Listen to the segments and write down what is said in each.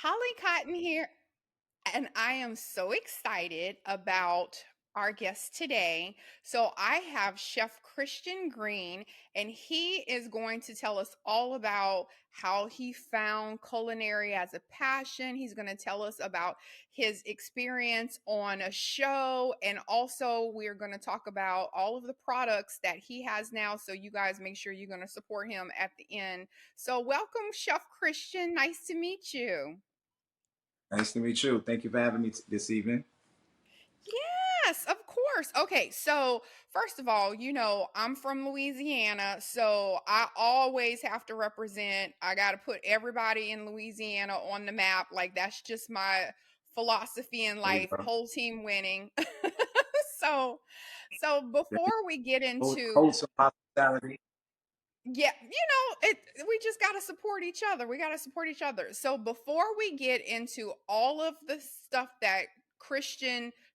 Holly Cotton here, and I am so excited about our guest today. So, I have Chef Christian Green, and he is going to tell us all about how he found culinary as a passion. He's going to tell us about his experience on a show, and also we're going to talk about all of the products that he has now. So, you guys make sure you're going to support him at the end. So, welcome, Chef Christian. Nice to meet you. Nice to meet you. Thank you for having me this evening. Yes, of course. Okay, so first of all, I'm from Louisiana, so I always have to represent. I got to put everybody in Louisiana on the map. Like that's just my philosophy in There you life. go. Whole team winning. so so There you before we get go. into Hold some hospitality. yeah, we just got to support each other. We got to support each other. So before we get into all of the stuff that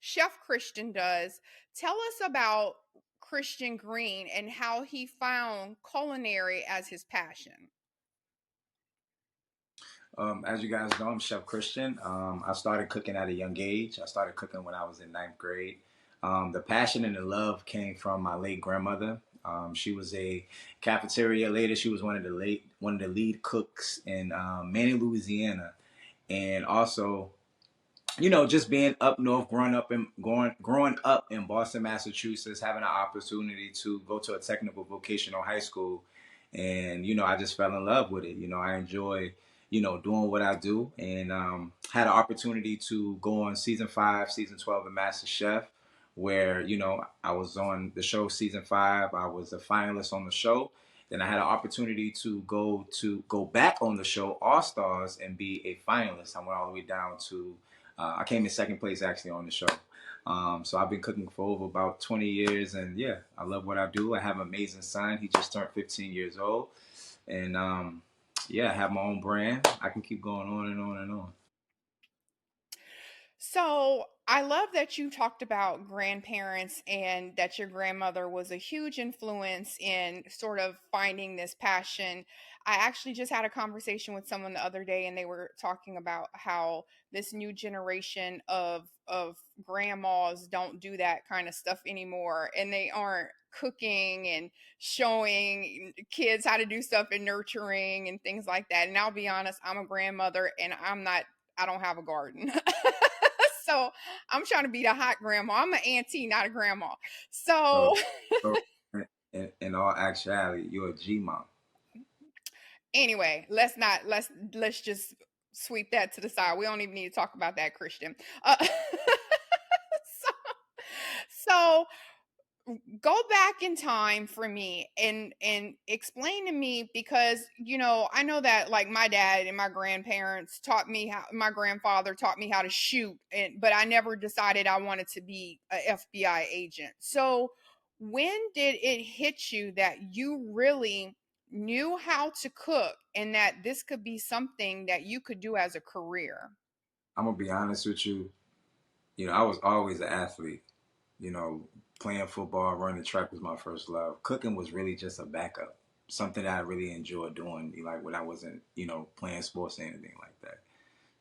Chef Christian does, tell us about Christian Green and how he found culinary as his passion. As you guys know, I'm Chef Christian. I started cooking at a young age. I started cooking when I was in ninth grade. The passion and the love came from my late grandmother. She was a cafeteria lady. She was one of the lead cooks in Manning, Louisiana, and also just being up north, growing up in Boston, Massachusetts, having an opportunity to go to a technical vocational high school, and I just fell in love with it. I enjoy doing what I do, and had an opportunity to go on season 5, season 12 of Masterchef, where I was on the show season 5. I was a finalist on the show. Then I had an opportunity to go back on the show All Stars and be a finalist. I went all the way down to I came in second place actually on the show. So I've been cooking for over about 20 years, and yeah, I love what I do. I have an amazing son. He just turned 15 years old, and yeah, I have my own brand. I can keep going on and on and on. So I love that you talked about grandparents and that your grandmother was a huge influence in sort of finding this passion. I actually just had a conversation with someone the other day and they were talking about how this new generation of grandmas don't do that kind of stuff anymore and they aren't cooking and showing kids how to do stuff and nurturing and things like that. And I'll be honest, I'm a grandmother and I don't have a garden. So I'm trying to be the hot grandma. I'm an auntie, not a grandma. So So, so in all actuality, you're a G mom. anyway, let's just sweep that to the side. We don't even need to talk about that, Christian. So, so go back in time for me and explain to me because I know that like my dad and my grandparents taught me how my grandfather taught me how to shoot but I never decided I wanted to be a FBI agent. So when did it hit you that you really knew how to cook and that this could be something that you could do as a career? I'm gonna be honest with you. I was always an athlete. You know, Playing football, running track was my first love. Cooking was really just a backup, something that I really enjoyed doing, like when I wasn't, playing sports or anything like that.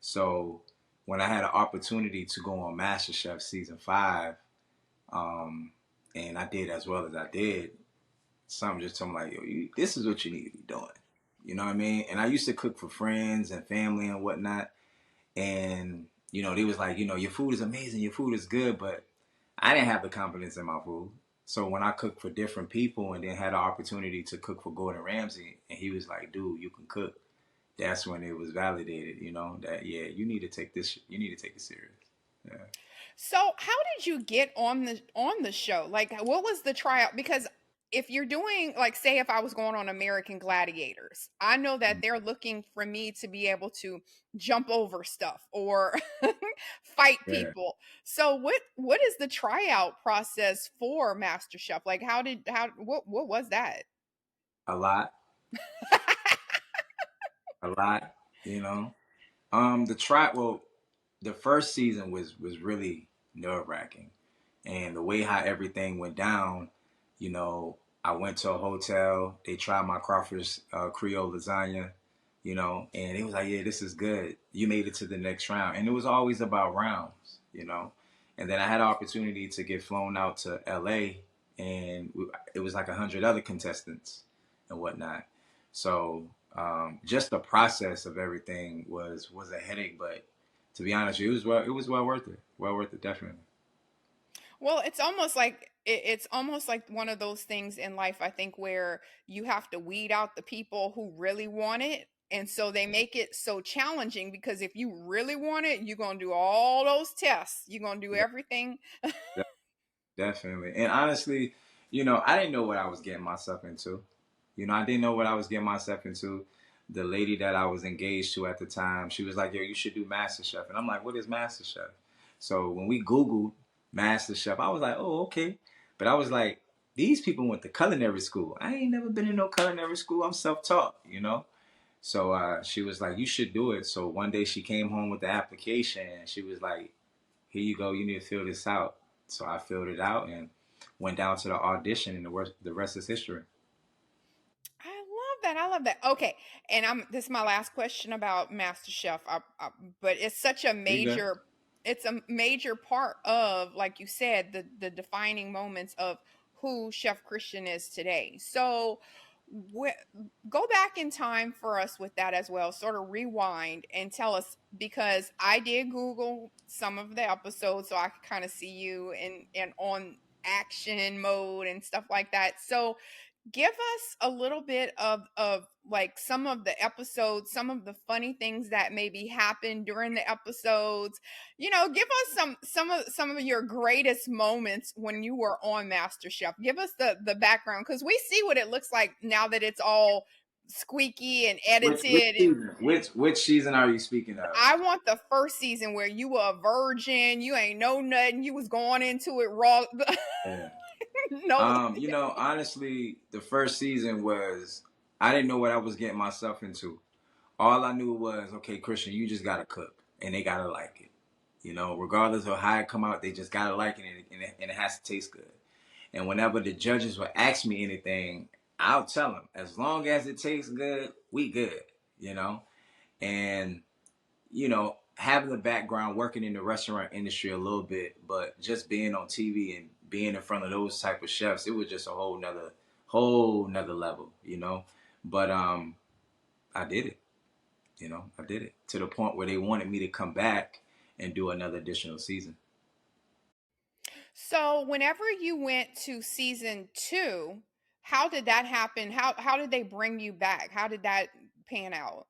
So when I had an opportunity to go on MasterChef season 5, um, and I did as well as I did, something just told me like, yo, this is what you need to be doing. You know what I mean? And I used to cook for friends and family and whatnot, and they was like, your food is amazing, your food is good, but I didn't have the confidence in my food. So when I cooked for different people and then had the opportunity to cook for Gordon Ramsay, and he was like, dude, you can cook. That's when it was validated, that yeah, you need to take this, you need to take it serious. Yeah. So, how did you get on the show? Like, what was the tryout? Because if you're doing like, say, if I was going on American Gladiators, I know that they're looking for me to be able to jump over stuff or fight Yeah. people. So, what is the tryout process for MasterChef? Like, what was that? A lot, a lot, you know. Well, the first season was really nerve wracking, and the way how everything went down, I went to a hotel. They tried my Crawford's Creole lasagna. and he was like, yeah, this is good. You made it to the next round. And it was always about rounds. And then I had an opportunity to get flown out to LA, and it was like 100 other contestants and whatnot. So just the process of everything was a headache, but to be honest, it was well worth it. Well worth it, definitely. Well, it's almost like one of those things in life, I think, where you have to weed out the people who really want it. And so they make it so challenging because if you really want it, you're going to do all those tests. You're going to do Yeah, everything. definitely. And honestly, I didn't know what I was getting myself into. I didn't know what I was getting myself into. The lady that I was engaged to at the time, she was like, "Yo, you should do MasterChef," and I'm like, "What is MasterChef?" So when we Googled MasterChef, I was like, "Oh, okay," but I was like, "These people went to culinary school. I ain't never been in no culinary school. I'm self-taught." So she was like, "You should do it." So one day she came home with the application, and she was like, "Here you go. You need to fill this out." So I filled it out and went down to the audition, and the rest is history. I love that. I love that. Okay, and this is my last question about MasterChef. But it's such a There you go. major part of, like you said, the defining moments of who Chef Christian is today. So, wh- go back in time for us with that as well. Sort of rewind and tell us, because I did Google some of the episodes so I could kind of see you in on action mode and stuff like that. So give us a little bit of like some of the episodes, some of the funny things that maybe happened during the episodes. Give us some of your greatest moments when you were on MasterChef. Give us the background, because we see what it looks like now that it's all squeaky and Which edited. season? Which season are you speaking of? I want the first season where you were a virgin, you ain't know nothing, you was going into it raw. Yeah. No. Honestly, the first season was I didn't know what I was getting myself into. All I knew was, okay, Christian, you just gotta cook, and they gotta like it. Regardless of how it come out, they just gotta like it, and it has to taste good. And whenever the judges would ask me anything, I'll tell them, as long as it tastes good, we good. You know, and having the background working in the restaurant industry a little bit, but just being on TV and being in front of those type of chefs, it was just a whole nother level. But I did it. I did it to the point where they wanted me to come back and do another additional season. So whenever you went to season 2, how did that happen? How did they bring you back? How did that pan out?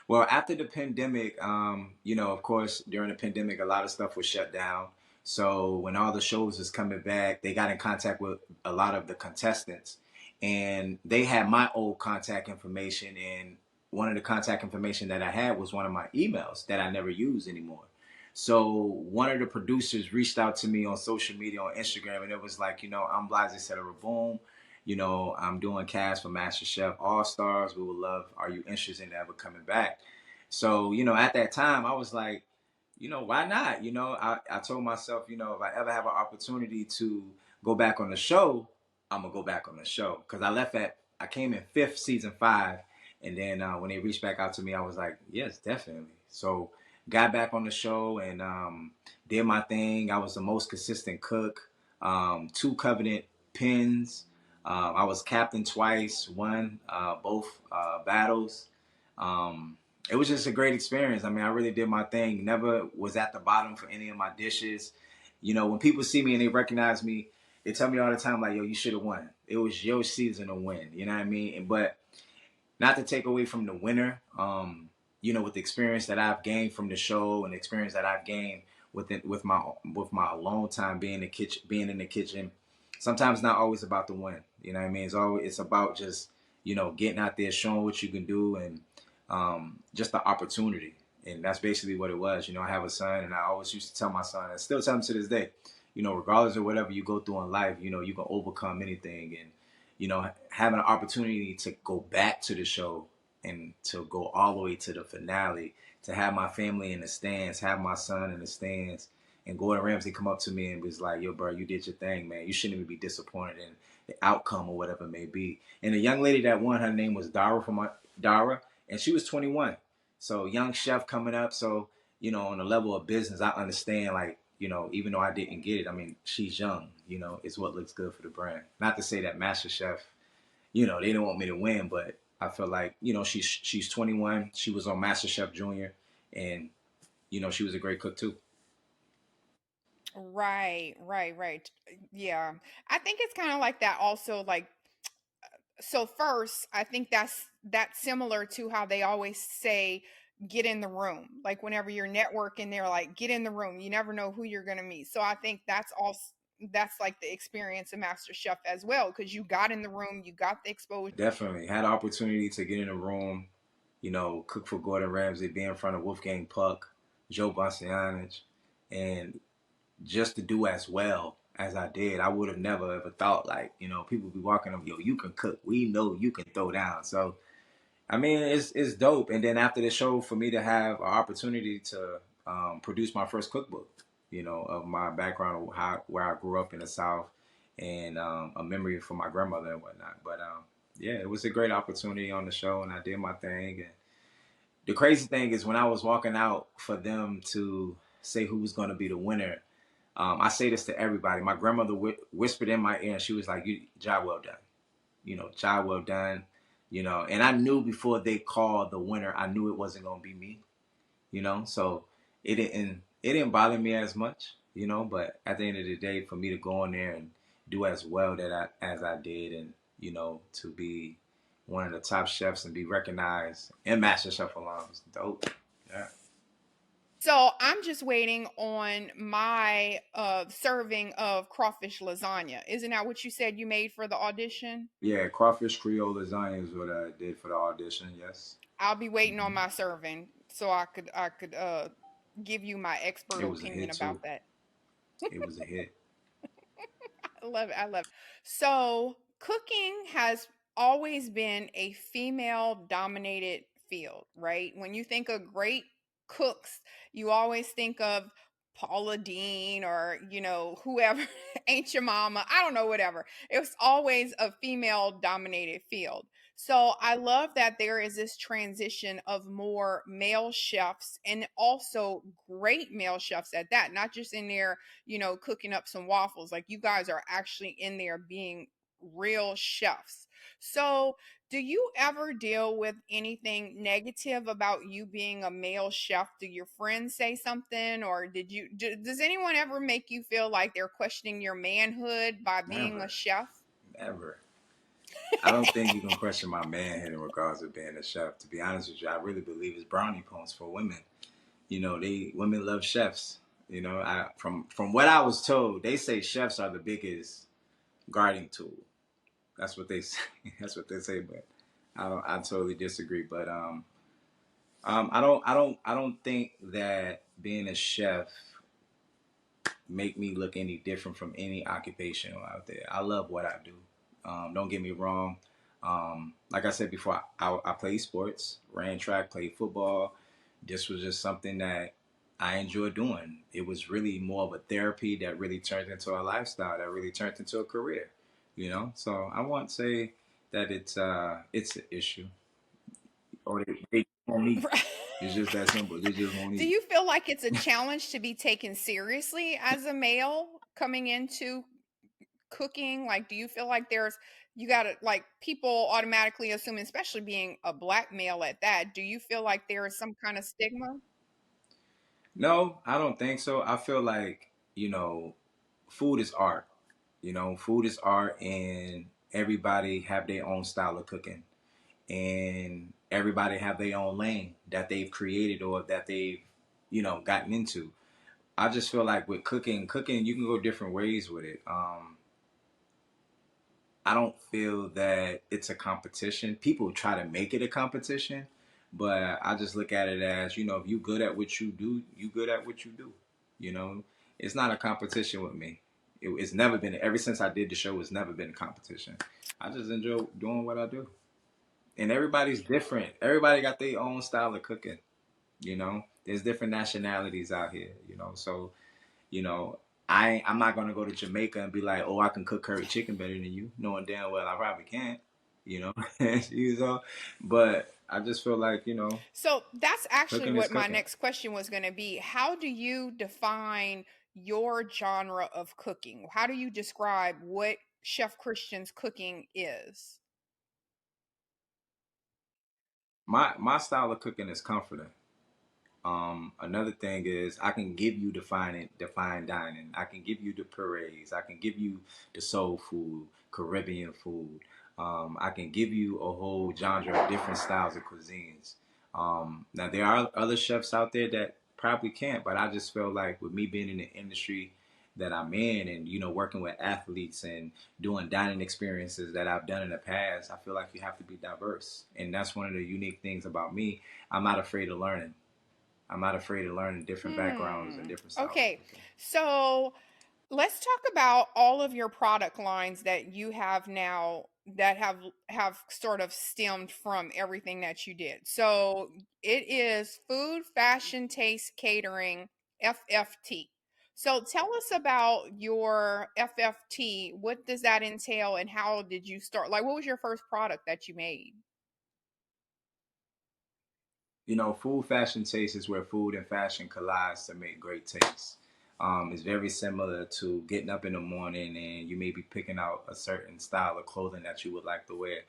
Well, after the pandemic, of course, during the pandemic, a lot of stuff was shut down. So when all the shows was coming back, they got in contact with a lot of the contestants, and they had my old contact information. And one of the contact information that I had was one of my emails that I never use anymore. So one of the producers reached out to me on social media on Instagram, and it was like, I'm Blase Cetera Boom. I'm doing cast for MasterChef All Stars. We would love. Are you interested in ever coming back? So, at that time, I was like, why not? I told myself, if I ever have an opportunity to go back on the show, I'm gonna go back on the show because I came in fifth season 5, and then when they reached back out to me, I was like, yes, definitely. So, got back on the show and did my thing. I was the most consistent cook. 2 covenant pins. I was captain twice, won both battles. Um, it was just a great experience. I mean, I really did my thing. Never was at the bottom for any of my dishes. When people see me and they recognize me, they tell me all the time, like, yo, you should have won. It was your season to win. You know what I mean? But not to take away from the winner, with the experience that I've gained from the show and the experience that I've gained with my alone time being in the kitchen. Sometimes not always about the win. You know what I mean? It's about just getting out there, showing what you can do, and just the opportunity. And that's basically what it was. I have a son, and I always used to tell my son, and still tell him to this day, regardless of whatever you go through in life, you can overcome anything. And having an opportunity to go back to the show and to go all the way to the finale, to have my family in the stands, have my son in the stands, and Gordon Ramsay come up to me and was like, "Yo, bro, you did your thing, man. You shouldn't even be disappointed in the outcome or whatever it may be." And the young lady that won, her name was Dara and she was 21. So young chef coming up. So on the level of business, I understand. Like even though I didn't get it, I mean, she's young. It's what looks good for the brand. Not to say that MasterChef, they didn't want me to win, but I feel like she's 21. She was on MasterChef Junior, and she was a great cook too. Right, right, right. Yeah. I think it's kind of like that also, like, so first, I think that's similar to how they always say get in the room. Like whenever you're networking, they're like get in the room. You never know who you're going to meet. So I think that's like the experience of Master Chef as well, because you got in the room, you got the exposure. Definitely had the opportunity to get in the room, cook for Gordon Ramsay, be in front of Wolfgang Puck, Joe Bastianich, and just to do as well as I did. I would have never ever thought, like, people be walking up, yo, you can cook. We know you can throw down. So I mean, it's dope. And then after the show, for me to have an opportunity to produce my first cookbook, of my background, of where I grew up in the South, and a memory from my grandmother and whatnot. But yeah, it was a great opportunity on the show, and I did my thing. And the crazy thing is, when I was walking out for them to say who was going to be the winner, I say this to everybody. My grandmother whispered in my ear, and she was like, "You job well done." Job well done. And I knew before they called the winner, I knew it wasn't gonna be me. So it didn't bother me as much. But at the end of the day, for me to go in there and do as well as I did, and to be one of the top chefs and be recognized in MasterChef alone was dope. Yeah. So I'm just waiting on my serving of crawfish lasagna. Isn't that what you said you made for the audition? Yeah, crawfish Creole lasagna is what I did for the audition. Yes. I'll be waiting on Hmm. my serving so I could give you my expert It was a opinion hit too. about that. It was a hit. I love it. I love it. So, cooking has always been a female dominated field, right? When you think of great cooks, you always think of Paula Dean or, whoever, Ain't Your Mama. I don't know, whatever. It was always a female dominated field. So I love that there is this transition of more male chefs and also great male chefs at that, not just in there cooking up some waffles. Like you guys are actually in there being real chefs. So, do you ever deal with anything negative about you being a male chef? Do your friends say something, or does anyone ever make you feel like they're questioning your manhood by being a Never, chef? never. I don't think you can question my manhood in regards to being a chef. To be honest with you, I really believe it's brownie points for women. They women love chefs. From what I was told, they say chefs are the biggest guarding tool. That's what they say. That's what they say. But I totally disagree. But I don't think that being a chef make me look any different from any occupation out there. I love what I do. Don't get me wrong. Like I said before, I played sports, ran track, played football. This was just something that I enjoy doing. It was really more of a therapy that really turned into a lifestyle, that really turned into a career. So I won't say that it's an issue or they won't need. It's just that simple. They just won't Do need. you feel like it's a challenge to be taken seriously as a male coming into cooking? Like, do you feel like you gotta, like, people automatically assume, especially being a black male at that, do you feel like there is some kind of stigma? No, I don't think so. I feel like, food is art. Food is art, and everybody have their own style of cooking. And everybody have their own lane that they've created or that they've, gotten into. I just feel like with cooking, you can go different ways with it. I don't feel that it's a competition. People try to make it a competition, but I just look at it as, if you good at what you do, you good at what you do. You know, it's not a competition with me. It's never been. Ever since I did the show, it's never been a competition. I just enjoy doing what I do, and everybody's different. Everybody got their own style of cooking. There's different nationalities out here. So you know, I'm not gonna go to Jamaica and be like, oh, I can cook curry chicken better than you, knowing damn well I probably can't. You know, you know. But I just feel like, So that's actually cooking is what my cooking. next question was going to be. How do you define your genre of cooking? How do you describe what Chef Christian's cooking is? My style of cooking is comforting. Another thing is I can give you define dining. I can give you the purees. I can give you the soul food, Caribbean food. I can give you a whole genre of different styles of cuisines. Now there are other chefs out there that probably can't, but I just feel like with me being in the industry that I'm in, and working with athletes and doing dining experiences that I've done in the past, I feel like you have to be diverse, and that's one of the unique things about me. I'm not afraid of learning. I'm not afraid of learning different backgrounds and Hmm. different styles of Okay. cooking. So let's talk about all of your product lines that you have now that have sort of stemmed from everything that you did. So it is food, fashion, taste, catering, FFT. So tell us about your FFT. What does that entail and how did you start? Like what was your first product that you made? Food, fashion, taste is where food and fashion collides to make great taste. It's very similar to getting up in the morning and you may be picking out a certain style of clothing that you would like to wear.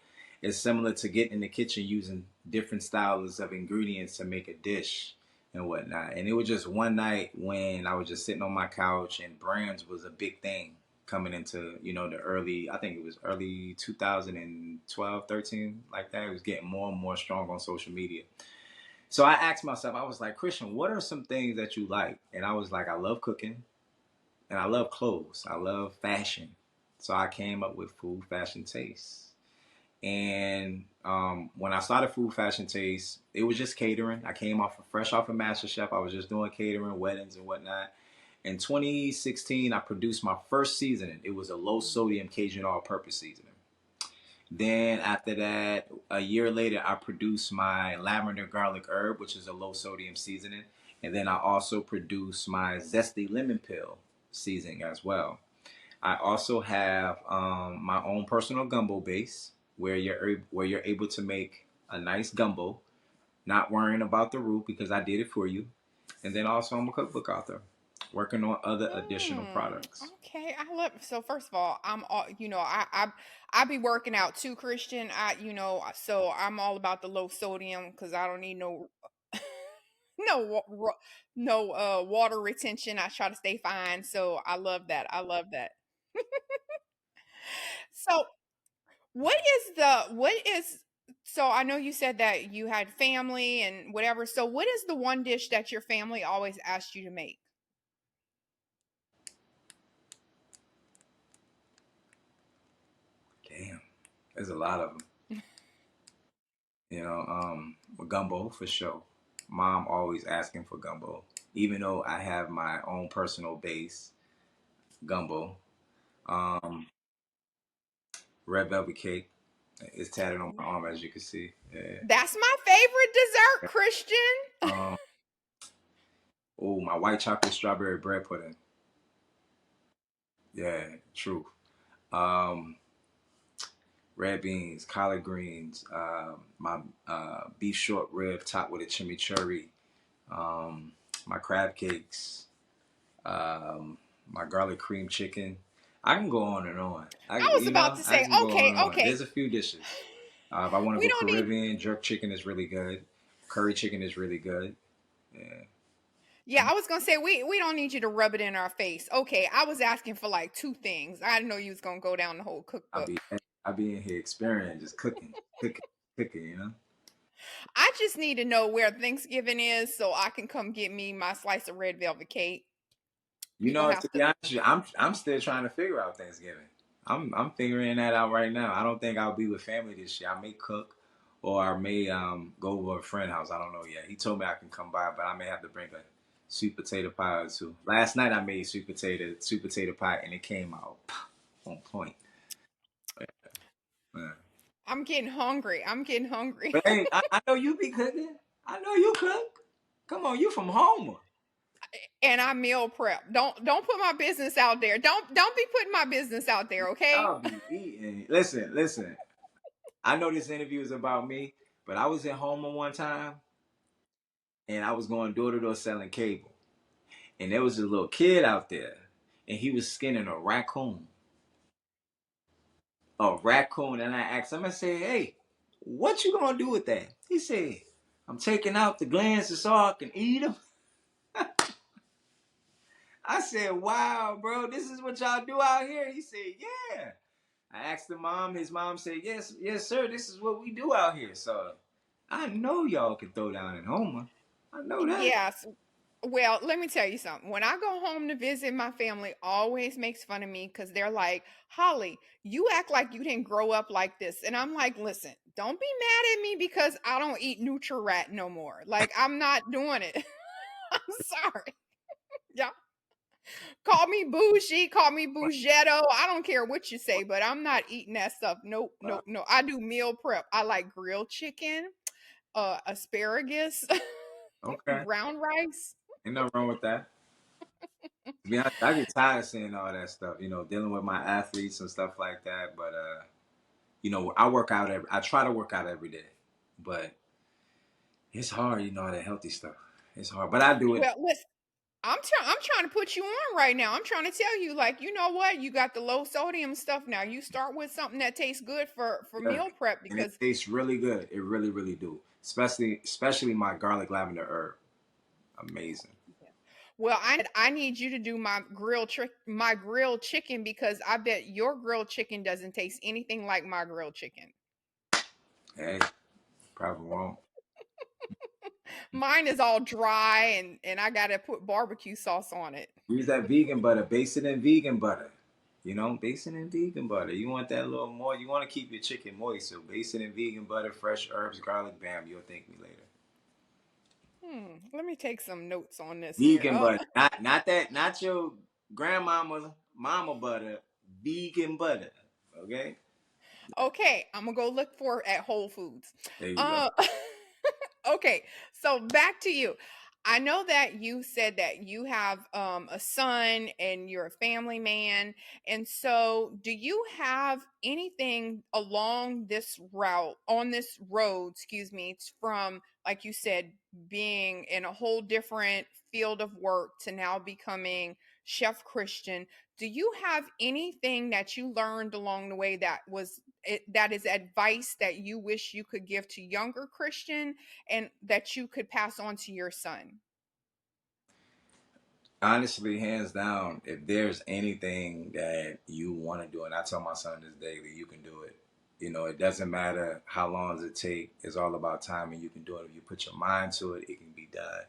It's similar to getting in the kitchen using different styles of ingredients to make a dish and whatnot. And it was just one night when I was just sitting on my couch and brands was a big thing coming into, the early, I think it was early 2012, 13, like that. It was getting more and more strong on social media. So I asked myself, I was like, Christian, what are some things that you like? And I was like, I love cooking and I love clothes. I love fashion. So I came up with food, fashion, taste. And when I started food, fashion, taste, it was just catering. I came fresh off of Masterchef. I was just doing catering, weddings and whatnot. In 2016, I produced my first seasoning. It was a low sodium Cajun all purpose seasoning. Then after that, a year later, I produced my lavender garlic herb, which is a low sodium seasoning. And then I also produced my zesty lemon pill seasoning as well. I also have my own personal gumbo base where you're able to make a nice gumbo, not worrying about the root because I did it for you. And then also I'm a cookbook author, working on other additional Mm, products. okay, I love. So first of all, I'm all I be working out too, Christian. So I'm all about the low sodium because I don't need no no no water retention. I try to stay fine. So I love that. I love that. So what is so I know you said that you had family and whatever. So what is the one dish that your family always asked you to make? Damn, there's a lot of them. Gumbo for sure. Mom always asking for gumbo, even though I have my own personal base gumbo. Um, Red velvet cake is tatted on my arm, as you can see. Yeah. That's my favorite dessert, Christian. Um, oh, my white chocolate strawberry bread pudding. Yeah, true. Um, red beans, collard greens. My beef short rib topped with a chimichurri. Um, my crab cakes. Um, my garlic cream chicken. I can go on and on. I was about to I say, can go on okay, and on. okay. There's a few dishes. If I want to We go don't need Caribbean, jerk chicken is really good. Curry chicken is really good. Yeah. Yeah, I was gonna say we don't need you to rub it in our face. Okay, I was asking for like two things. I didn't know you was gonna go down the whole I cookbook. be I be in here experiencing, just cooking, cooking. I just need to know where Thanksgiving is so I can come get me my slice of red velvet cake. We gonna To have be to. honest, with you, I'm still trying to figure out Thanksgiving. I'm figuring that out right now. I don't think I'll be with family this year. I may cook, or I may go over a friend's house. I don't know yet. He told me I can come by, but I may have to bring a sweet potato pie or two. Last night I made sweet potato pie, and it came out on point. Yeah. I'm getting hungry. I'm getting hungry. But hey, I know you be cooking. I know you cook. Come on, you from home. And I meal prep. Don't put my business out there. Don't be putting my business out there, okay? Y'all be eating. Listen. I know this interview is about me, But I was at home one time, and I was going door to door selling cable, and there was a little kid out there, and he was skinning a raccoon. A raccoon, and I asked him, I said, "Hey, what you gonna do with that?" He said, "I'm taking out the glands so I can eat them." I said, "Wow, bro, this is what y'all do out here?" He said, "Yeah." I asked the mom. His mom said, "Yes, yes, sir. This is what we do out here." So I know y'all can throw down in Homer. I know that. Yes. Well, let me tell you something. When I go home to visit, my family always makes fun of me because they're like, Holly, you act like you didn't grow up like this. And I'm like, listen, don't be mad at me because I don't eat Nutri-Rat no more. Like, I'm not doing it. I'm sorry. Yeah. Call me bougie, call me bougetto. I don't care what you say, but I'm not eating that stuff. Nope, Uh, nope, no. I do meal prep. I like grilled chicken, asparagus, okay, brown rice. ain't nothing wrong with that. To be honest, I get tired of seeing all that stuff. Dealing with my athletes and stuff like that. But I work out I try to work out every day, but it's hard. All that healthy stuff. It's hard, but I do it. Well, listen, I'm trying to put you on right now. I'm trying to tell you, like, you know what? You got the low sodium stuff now. You start with something that tastes good for Yeah, meal prep and it because tastes really good. It really, really do. Especially my garlic lavender herb. Amazing. well, I need you to do my grilled chicken because I bet your grilled chicken doesn't taste anything like my grilled chicken. Hey, probably won't. Mine is all dry and I got to put barbecue sauce on it. Use that vegan butter. Base it in vegan butter. Base it in vegan butter. You want that a little more. You want to keep your chicken moist, so base it in vegan butter, fresh herbs, garlic. Bam, you'll thank me later. Let me take some notes on this here. Vegan butter, not that, not your grandmama mama butter. Vegan butter. Okay, Okay, I'm gonna go look for it at Whole Foods. there you go. Uh, okay, so back to you. I know that you said that you have a son and you're a family man. And so, do you have anything along this route, on this road, excuse me, it's from, like you said, being in a whole different field of work to now becoming Chef Christian? Do you have anything that you learned along the way that is advice that you wish you could give to younger Christian and that you could pass on to your son? Honestly, hands down, if there's anything that you want to do, and I tell my son this daily, you can do it. It doesn't matter how long does it take. It's all about time, and you can do it. If you put your mind to it, it can be done.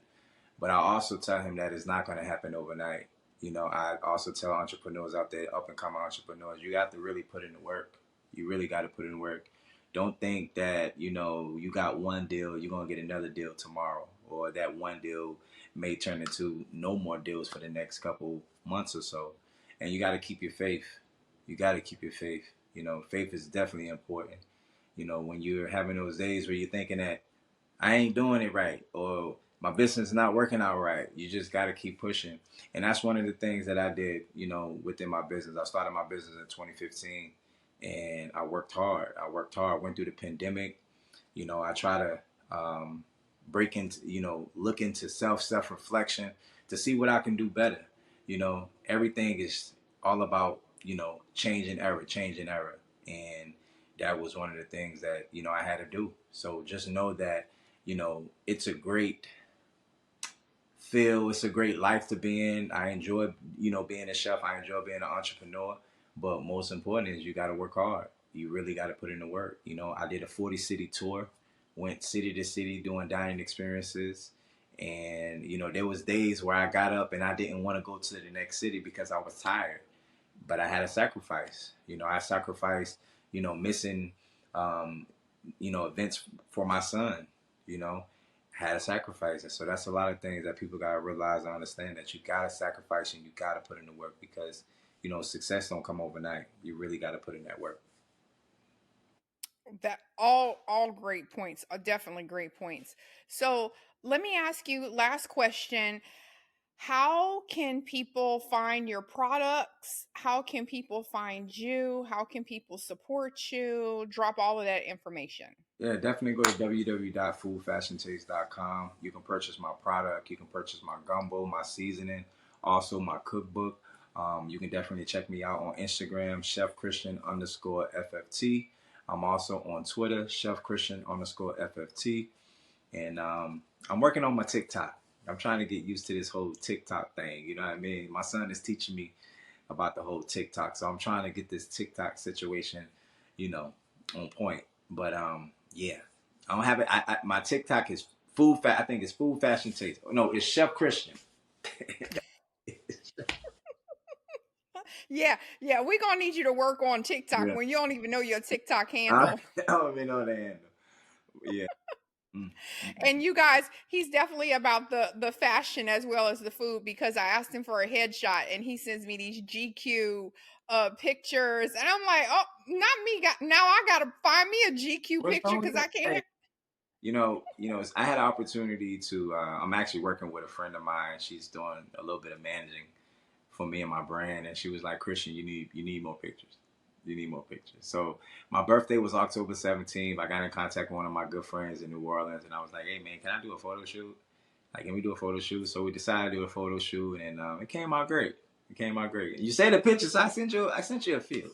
But I also tell him that it's not going to happen overnight. I also tell entrepreneurs out there, up and coming entrepreneurs, you have to really put in the work. You really got to put in the work. Don't think that, you got one deal, you're going to get another deal tomorrow, or that one deal may turn into no more deals for the next couple months or so. And you got to keep your faith. You got to keep your faith. Faith is definitely important. When you're having those days where you're thinking that I ain't doing it right, or my business is not working out right. You just got to keep pushing. And that's one of the things that I did, within my business. I started my business in 2015, and I worked hard. Went through the pandemic. I try to break into, look into self reflection to see what I can do better. Everything is all about, change and error. And that was one of the things that, I had to do. So just know that, it's a great feel. It's a great life to be in. I enjoy, being a chef. I enjoy being an entrepreneur. But most important is you got to work hard. You really got to put in the work. I did a 40 city tour, went city to city doing dining experiences. And, there was days where I got up and I didn't want to go to the next city because I was tired, but I had a sacrifice. I sacrificed, missing, um, events for my son. You know, had a sacrifice, and so that's a lot of things that people gotta realize and understand that you gotta sacrifice and you gotta put in the work because success don't come overnight. You really gotta put in that work. That all great points, definitely great points. So let me ask you last question. How can people find your products? How can people find you? How can people support you? Drop all of that information. Yeah, definitely go to www.foodfashiontaste.com. You can purchase my product. You can purchase my gumbo, my seasoning, also my cookbook. You can definitely check me out on Instagram, Chef Christian underscore FFT. I'm also on Twitter, Chef Christian underscore FFT. And I'm working on my TikTok. I'm trying to get used to this whole TikTok thing. You know what I mean? My son is teaching me about the whole TikTok. So I'm trying to get this TikTok situation, you know, on point. But yeah, I don't have it. My TikTok is I think it's food fashion taste. No, it's Chef Christian. Yeah, yeah, we're gonna need you to work on TikTok Yeah, when you don't even know your TikTok I, handle. I don't even know the handle. Yeah. Mm, mm, mm. And you guys, he's definitely about the fashion as well as the food, because I asked him for a headshot and he sends me these GQ pictures, and I'm like, oh, not me. Now I gotta find me a GQ What's picture wrong with because that? I can't Hey, have. I had an opportunity to. I'm actually working with a friend of mine. She's doing a little bit of managing for me and my brand, and she was like, "Christian, you need more pictures. You need more pictures." So my birthday was October 17th. I got in contact with one of my good friends in New Orleans, and I was like, "Hey man, can I do a photo shoot? Like, can we do a photo shoot?" So we decided to do a photo shoot, and it came out great. It came out great. You say the pictures, so I sent you a few.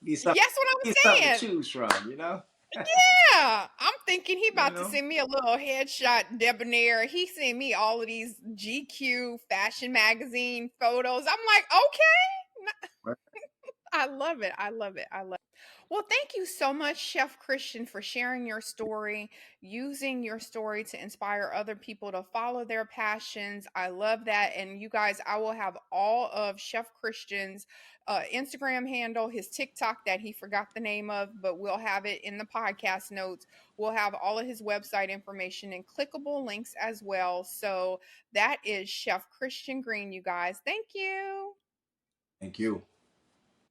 Yes, what Be something to I'm saying. choose from, you know. Yeah, I'm thinking he You about to know. send me a little headshot debonair. He sent me all of these GQ fashion magazine photos. I'm like, okay, I love it. I love it. I love it. Well, thank you so much, Chef Christian, for sharing your story, using your story to inspire other people to follow their passions. I love that. And you guys, I will have all of Chef Christian's Instagram handle, his TikTok that he forgot the name of, but we'll have it in the podcast notes. We'll have all of his website information and clickable links as well. So that is Chef Christian Green, you guys. Thank you. Thank you.